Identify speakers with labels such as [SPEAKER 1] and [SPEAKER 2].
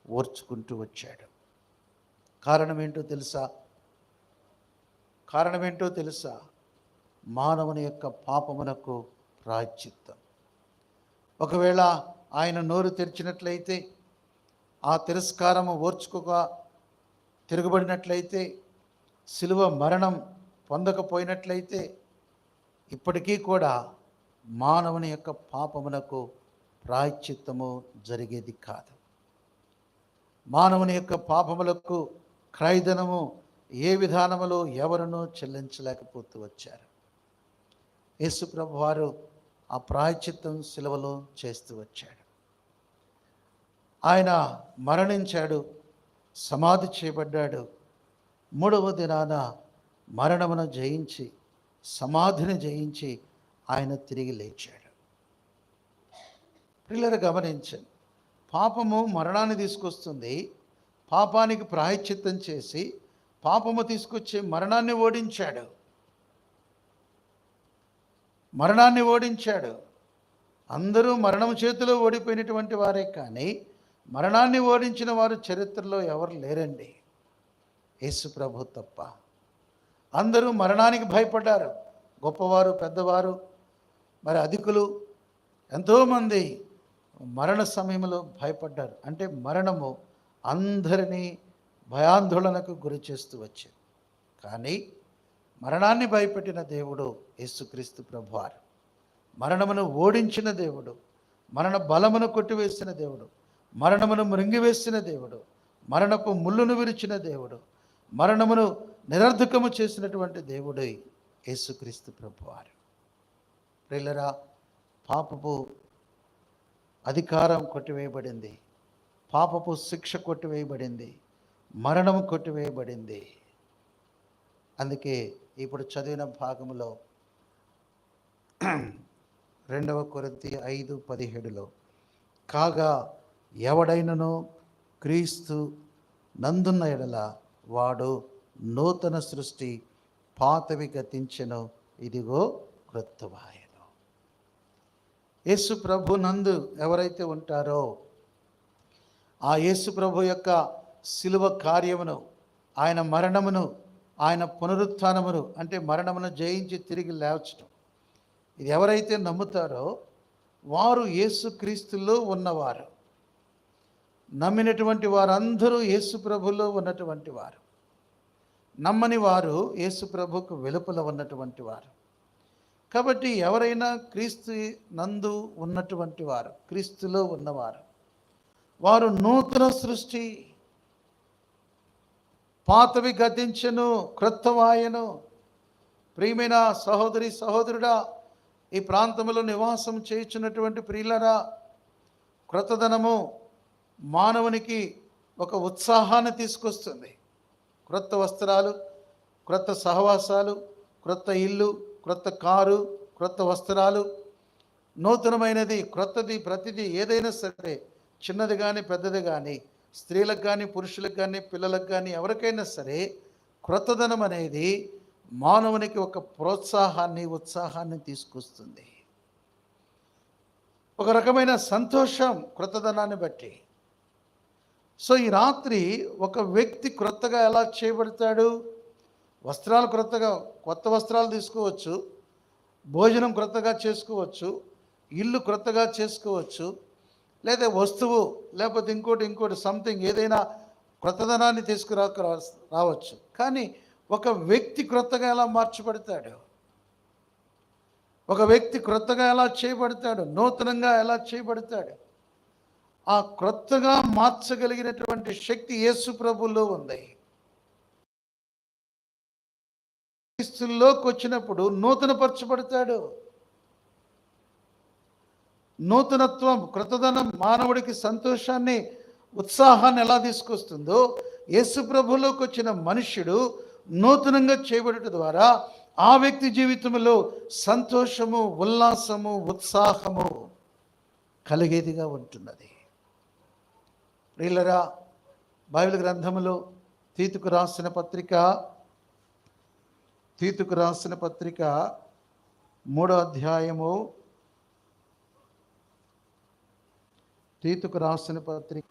[SPEAKER 1] ఓర్చుకుంటూ వచ్చాడు. కారణమేంటో తెలుసా? మానవుని యొక్క పాపమునకు ప్రాయశ్చిత్తం. ఒకవేళ ఆయన నోరు తెరిచినట్లయితే, ఆ తిరస్కారము ఓర్చుకోక తిరగబడినట్లయితే, శిలువ మరణం పొందకపోయినట్లయితే, ఇప్పటికీ కూడా మానవుని యొక్క పాపమునకు ప్రాయశ్చిత్తము జరిగేది కాదు. మానవుని యొక్క పాపములకు క్రయధనము ఏ విధానములో ఎవరునూ చెల్లించలేకపోతూ వచ్చారు. యేసు ప్రభు వారు ఆ ప్రాయశ్చిత్తం శిలువలో చేస్తూ వచ్చాడు. ఆయన మరణించాడు, సమాధి చేయబడ్డాడు. మూడవ దినాన మరణమును జయించి, సమాధిని జయించి ఆయన తిరిగి లేచాడు. పిల్లలు గమనించండి, పాపము మరణాన్ని తీసుకొస్తుంది. పాపానికి ప్రాయశ్చిత్తం చేసి పాపము తీసుకొచ్చే మరణాన్ని ఓడించాడు. అందరూ మరణం చేతిలో ఓడిపోయినటువంటి వారే, కానీ మరణాన్ని ఓడించిన వారు చరిత్రలో ఎవరు లేరండి, యేసు ప్రభు తప్ప. అందరూ మరణానికి భయపడ్డారు. గొప్పవారు, పెద్దవారు, మరి అధికులు ఎంతోమంది మరణ సమయంలో భయపడ్డారు. అంటే మరణము అందరినీ భయాందోళనకు గురి చేస్తూ వచ్చింది. కానీ మరణాన్ని భయపెట్టిన దేవుడు యేసుక్రీస్తు ప్రభువారు. మరణమును ఓడించిన దేవుడు, మరణ బలమును కొట్టివేసిన దేవుడు, మరణమును మృంగివేసిన దేవుడు, మరణపు ముళ్ళును విరిచిన దేవుడు, మరణమును నిరర్ధకము చేసినటువంటి దేవుడు యేసుక్రీస్తు ప్రభువారు. ప్రియులారా, పాపపు అధికారం కొట్టివేయబడింది, పాపపు శిక్ష కొట్టివేయబడింది, మరణము కొట్టివేయబడింది. అందుకే ఇప్పుడు చదివిన భాగంలో 2 కొరింథీ 5:17 కాగా ఎవడైనను క్రీస్తు నందున్న ఎడల వాడు నూతన సృష్టి, పాతవి గతించెను, ఇదిగో క్రొత్తవాయెను. యేసు ప్రభు నందు ఎవరైతే ఉంటారో, ఆ యేసు ప్రభు యొక్క శిలువ కార్యమును, ఆయన మరణమును, ఆయన పునరుత్థానమును, అంటే మరణమును జయించి తిరిగి లేచడం, ఇది ఎవరైతే నమ్ముతారో వారు యేసుక్రీస్తులో ఉన్నవారు. నమ్మినటువంటి వారందరూ యేసు ప్రభులో ఉన్నటువంటి వారు. నమ్మని వారు యేసు ప్రభుకు వెలుపల ఉన్నటువంటి వారు. కాబట్టి ఎవరైనా క్రీస్తు నందు ఉన్నటువంటి వారు, క్రీస్తులో ఉన్నవారు, వారు నూతన సృష్టి, పాతవి గతించెను, క్రొత్తవాయెను. ప్రియమైన సహోదరి సహోదరుడా, ఈ ప్రాంతంలో నివాసం చేయుచున్నటువంటి ప్రియులరా, క్రొత్తదనము మానవునికి ఒక ఉత్సాహాన్ని తీసుకొస్తుంది. క్రొత్త వస్త్రాలు, క్రొత్త సహవాసాలు, క్రొత్త ఇల్లు, క్రొత్త కారు, క్రొత్త వస్త్రాలు, నూతనమైనది, క్రొత్తది, ప్రతిదీ ఏదైనా సరే, చిన్నది కానీ పెద్దది కానీ, స్త్రీలకు కానీ పురుషులకు కానీ పిల్లలకు కానీ ఎవరికైనా సరే, క్రొత్తదనం అనేది మానవునికి ఒక ప్రోత్సాహాన్ని, ఉత్సాహాన్ని తీసుకొస్తుంది. ఒక రకమైన సంతోషం క్రొత్తదనాన్ని బట్టి. సో ఈ రాత్రి ఒక వ్యక్తి క్రొత్తగా ఎలా చేయబడతాడు? వస్త్రాలు క్రొత్తగా, కొత్త వస్త్రాలు తీసుకోవచ్చు, భోజనం క్రొత్తగా చేసుకోవచ్చు, ఇల్లు క్రొత్తగా చేసుకోవచ్చు, లేదా వస్తువు, లేకపోతే ఇంకోటి సంథింగ్ ఏదైనా క్రొత్తదనాన్ని రావచ్చు. కానీ ఒక వ్యక్తి క్రొత్తగా ఎలా మార్చబడతాడు? ఒక వ్యక్తి క్రొత్తగా ఎలా చేయబడతాడు? నూతనంగా ఎలా చేయబడతాడు? ఆ క్రొత్తగా మార్చగలిగినటువంటి శక్తి యేసు ప్రభువులో ఉంది. క్రీస్తులోకి వచ్చినప్పుడు నూతనపరచబడతాడు. నూతనత్వం, క్రొత్తదనం మానవుడికి సంతోషాన్ని, ఉత్సాహాన్ని ఎలా తీసుకొస్తుందో, యేసు ప్రభువులోకి వచ్చిన మనుష్యుడు నూతనంగా చేయబడటం ద్వారా ఆ వ్యక్తి జీవితంలో సంతోషము, ఉల్లాసము, ఉత్సాహము కలిగేదిగా ఉంటున్నది. ప్రియులరా, బైబిల్ గ్రంథములో తీతుకు రాసిన పత్రిక 3వ అధ్యాయము, తీతుకు రాసిన పత్రిక